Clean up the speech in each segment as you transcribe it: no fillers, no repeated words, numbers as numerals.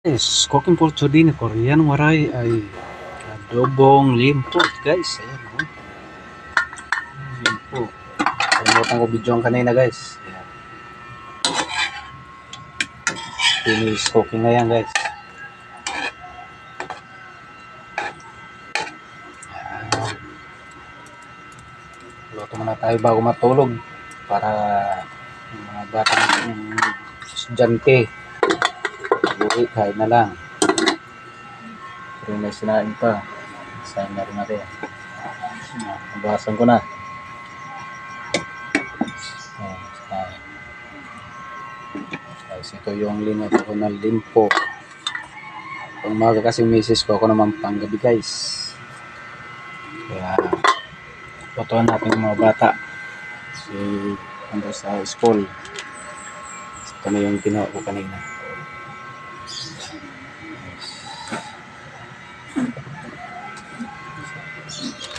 Yes, cooking for today na Korean waray ay adobong limpot guys. Ayan o. Limpot. Kalimutan ko video kanina guys. Ayan. Finish cooking na yan guys. Ayan. Luto muna tayo bago matulog para yung mga batang estudyante buhi kain na lang. Pero may sinain pa. Sain na rin natin. Nabawasan ko na. Guys, ito yung linod ko na limpo. Pag umaga kasi misis ko, ako naman panggabi guys. Kaya lutuan natin yung mga bata. Kasi ando sa school. Ito na yung ginawa ko kanina.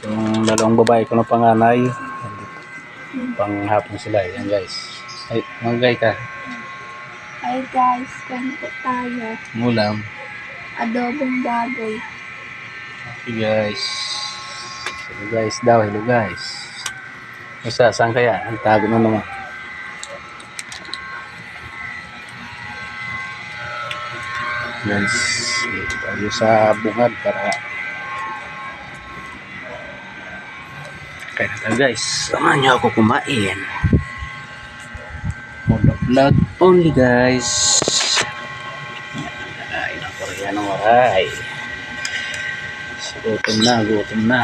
Yung dalawang babae ko na panganay, panghapon sila. Yan guys. Ay, magay ka. Hi guys, kain po tayo. Ulam. Adobong baboy. Okay guys. Hello guys daw. Hello guys. Isa, saan kaya? Ang tago na naman. Guys, tayo sa bungad para kaya na tayo guys. Samahan niyo ako kumain. Vlog only guys. Ay, na Koreano waray. Gutom na, gutom na.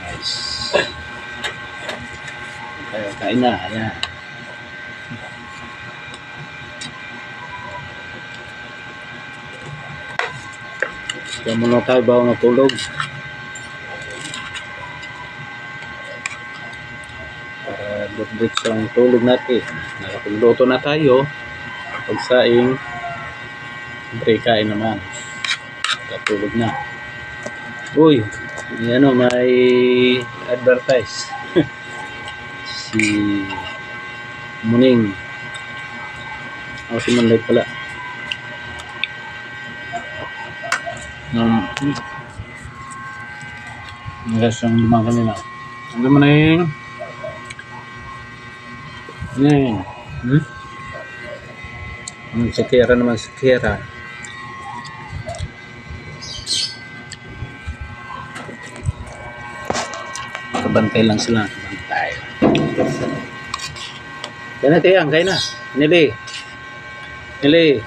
Guys. Kaya kain na, ayan. Kaya muna tayo bago natulog. Para diretso ang tulog natin. Nakapagluto na tayo. Pagsaing, break kain naman. Natulog na. Uy, yan o, may advertise. Si Muning. O, si Manlay pala. Guys, yung limang kanina. Ano mo na yung sikera naman, sikera. Kabantay lang sila. Kabantay. Kaya na tiyang, kaya na. Nili. Nili.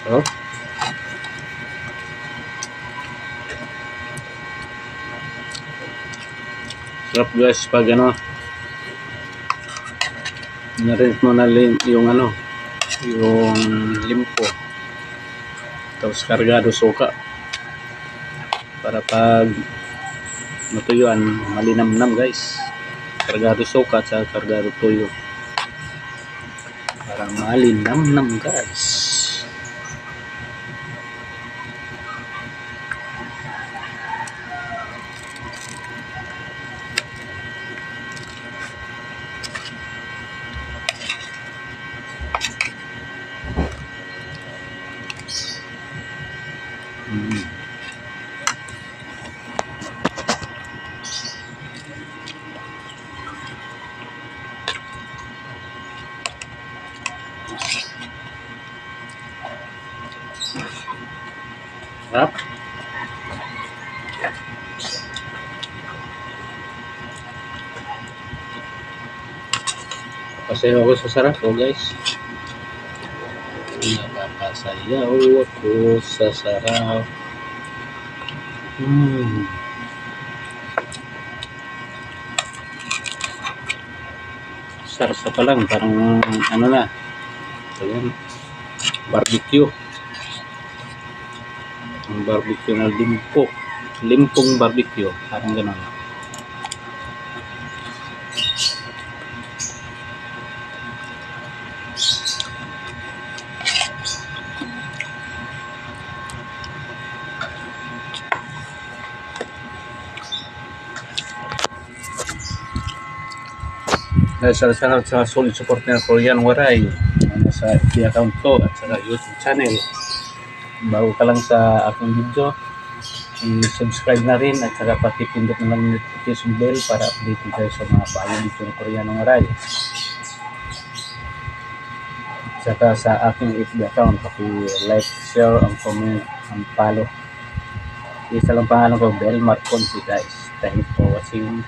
Oh. Sarap guys pag ano narin mo na yung ano yung limpo tapos kargado suka para pag matuyuan malinamnam guys. Kargado suka at kargado tuyo para malinamnam guys. Sarap. Pasayaw ako sa sarap ko guys. Napapasayaw ako sa sarap. Sarsa pa lang, parang ano na. Ayan, barbecue. Ang barbecue na limpo. Limpong barbecue. Parang gano'n. Salamat sa solid support ng Korean Waray sa FB account ko at sa YouTube channel. Bago ka lang sa aking video, i-subscribe na rin at saka pakipindot na lang yung notification bell para update tayo sa mga bagong video ng Korean Waray. At saka sa aking FB account, paki-like, share, ang comment, ang follow. Isa lang pangalan ko, Bel Marconsi guys. Thanks for watching.